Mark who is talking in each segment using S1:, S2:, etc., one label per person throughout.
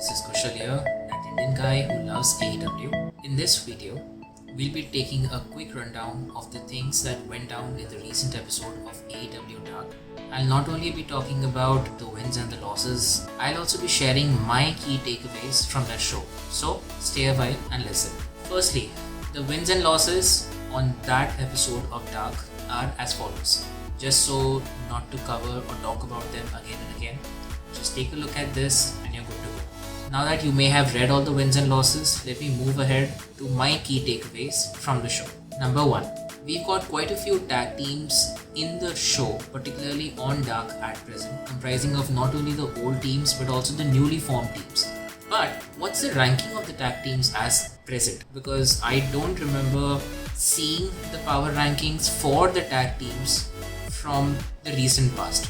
S1: This is Kushal here, that Indian guy who loves AEW. In this video, we'll be taking a quick rundown of the things that went down in the recent episode of AEW Dark. I'll not only be talking about the wins and the losses, I'll also be sharing my key takeaways from that show. So stay a while and listen. Firstly, the wins and losses on that episode of Dark are as follows. Just so not to cover or talk about them again and again, just take a look at this and you're good to go. Now that you may have read all the wins and losses, let me move ahead to my key takeaways from the show. Number 1. We've got quite a few tag teams in the show, particularly on Dark at present, comprising of not only the old teams but also the newly formed teams. But what's the ranking of the tag teams as present? Because I don't remember seeing the power rankings for the tag teams from the recent past.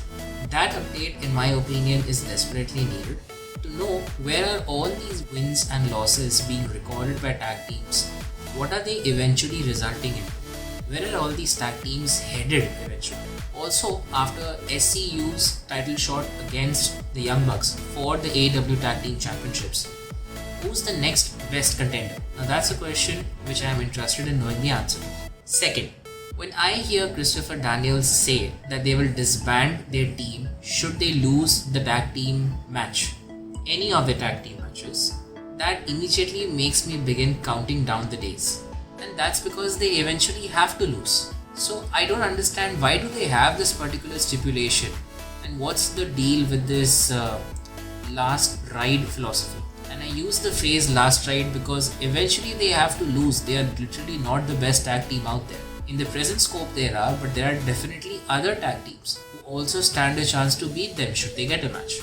S1: That update, in my opinion, is desperately needed to know where are all these wins and losses being recorded by tag teams. What are they eventually resulting in? Where are all these tag teams headed eventually? Also, after SCU's title shot against the Young Bucks for the AEW Tag Team Championships, who's the next best contender? Now that's a question which I am interested in knowing the answer. Second, when I hear Christopher Daniels say that they will disband their team should they lose the tag team match, any of the tag team matches, that immediately makes me begin counting down the days. And that's because they eventually have to lose. So I don't understand why do they have this particular stipulation and what's the deal with this last ride philosophy. And I use the phrase last ride because eventually they have to lose. They are literally not the best tag team out there. In the present scope there are, but there are definitely other tag teams who also stand a chance to beat them should they get a match.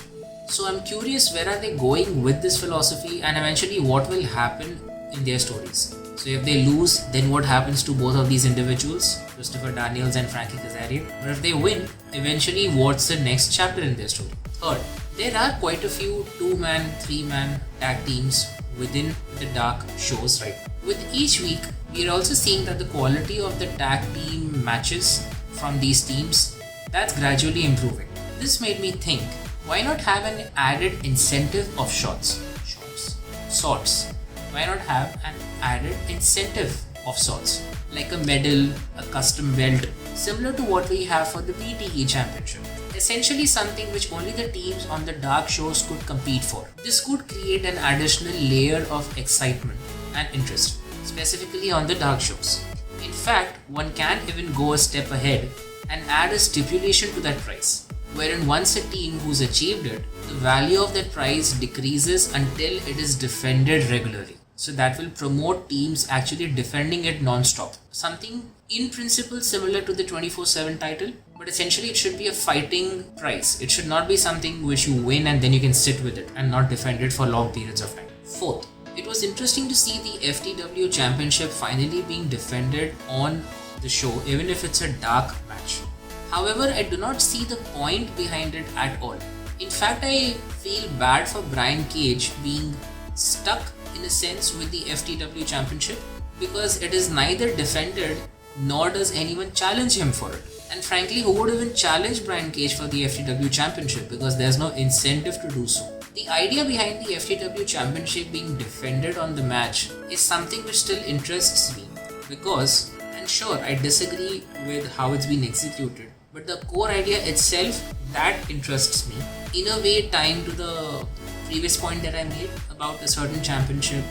S1: So I'm curious where are they going with this philosophy and eventually what will happen in their stories. So if they lose, then what happens to both of these individuals, Christopher Daniels and Frankie Kazarian? But if they win, eventually what's the next chapter in their story? Third, there are quite a few 2-man, 3-man tag teams within the Dark shows right now. With each week, we are also seeing that the quality of the tag team matches from these teams, that's gradually improving. This made me think, why not have an added incentive of sorts? Why not have an added incentive of sorts? Like a medal, a custom belt, similar to what we have for the PTE Championship. Essentially something which only the teams on the Dark shows could compete for. This could create an additional layer of excitement and interest, specifically on the Dark shows. In fact, one can even go a step ahead and add a stipulation to that prize, wherein once a team who's achieved it, the value of that prize decreases until it is defended regularly. So that will promote teams actually defending it non-stop. Something in principle similar to the 24/7 title, but essentially it should be a fighting prize. It should not be something which you win and then you can sit with it and not defend it for long periods of time. Fourth, it was interesting to see the FTW Championship finally being defended on the show, even if it's a Dark match. However, I do not see the point behind it at all. In fact, I feel bad for Brian Cage being stuck in a sense with the FTW Championship because it is neither defended nor does anyone challenge him for it. And frankly, who would even challenge Brian Cage for the FTW Championship because there's no incentive to do so. The idea behind the FTW Championship being defended on the match is something which still interests me because, and sure, I disagree with how it's been executed, but the core idea itself, that interests me. In a way, tying to the previous point that I made about a certain championship,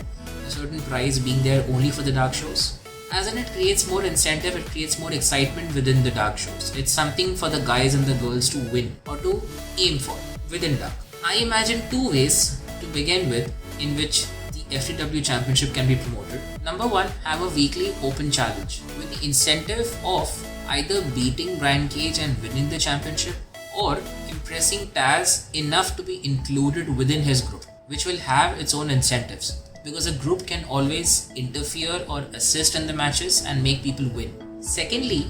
S1: a certain prize being there only for the Dark shows. As in, it creates more incentive, it creates more excitement within the Dark shows. It's something for the guys and the girls to win or to aim for within Dark. I imagine two ways to begin with in which the FTW Championship can be promoted. Number 1, have a weekly open challenge with the incentive of either beating Brian Cage and winning the championship or impressing Tazz enough to be included within his group, which will have its own incentives because a group can always interfere or assist in the matches and make people win. Secondly,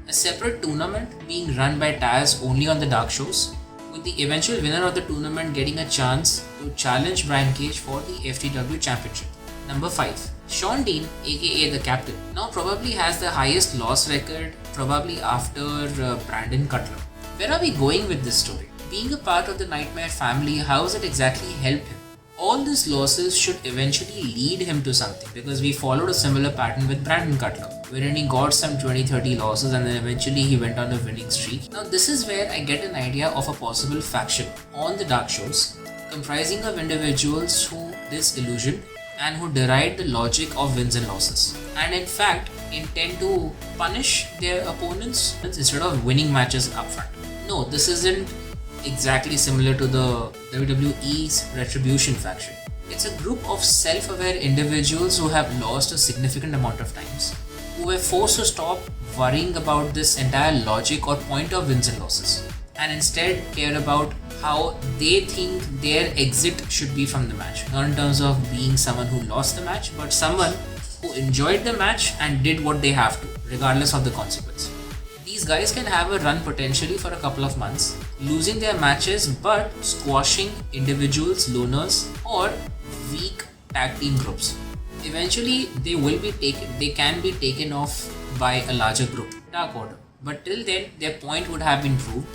S1: a separate tournament being run by Tazz only on the Dark shows, with the eventual winner of the tournament getting a chance to challenge Brian Cage for the FTW Championship. Number 5. Sean Dean, aka the captain, now probably has the highest loss record, probably after Brandon Cutler. Where are we going with this story? Being a part of the Nightmare family, how has it exactly helped him? All these losses should eventually lead him to something, because we followed a similar pattern with Brandon Cutler, wherein he got some 20-30 losses and then eventually he went on a winning streak. Now this is where I get an idea of a possible faction on the Dark shows, comprising of individuals who disillusioned and who deride the logic of wins and losses, and in fact intend to punish their opponents instead of winning matches upfront. No, this isn't exactly similar to the WWE's Retribution faction. It's a group of self-aware individuals who have lost a significant amount of times, who were forced to stop worrying about this entire logic or point of wins and losses, and instead care about how they think their exit should be from the match. Not in terms of being someone who lost the match, but someone who enjoyed the match and did what they have to, regardless of the consequence. These guys can have a run potentially for a couple of months, losing their matches but squashing individuals, loners, or weak tag team groups. Eventually, they can be taken off by a larger group, Dark Order. But till then, their point would have been proved,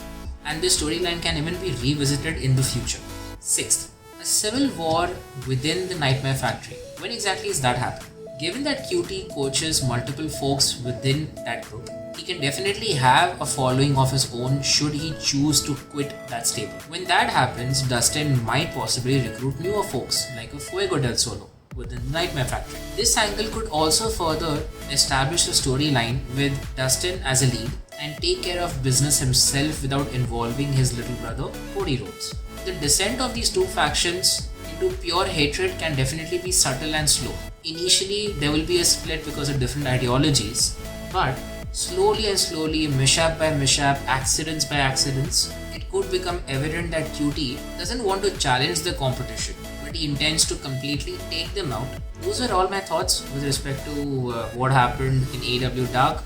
S1: and this storyline can even be revisited in the future. Sixth, a civil war within the Nightmare Factory. When exactly is that happening? Given that QT coaches multiple folks within that group, he can definitely have a following of his own should he choose to quit that stable. When that happens, Dustin might possibly recruit newer folks like a Fuego del Solo within the Nightmare Factory. This angle could also further establish the storyline with Dustin as a lead and take care of business himself without involving his little brother Cody Rhodes. The descent of these two factions into pure hatred can definitely be subtle and slow. Initially, there will be a split because of different ideologies, but slowly and slowly, mishap by mishap, accidents by accidents, it could become evident that QT doesn't want to challenge the competition, but he intends to completely take them out. Those are all my thoughts with respect to what happened in AEW Dark,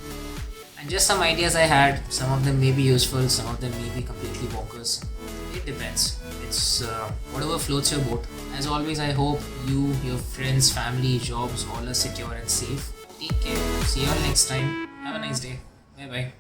S1: and just some ideas I had. Some of them may be useful, some of them may be completely bonkers. It depends. It's whatever floats your boat. As always, I hope you, your friends, family, jobs, all are secure and safe. Take care. See you all next time. Have a nice day. Bye bye.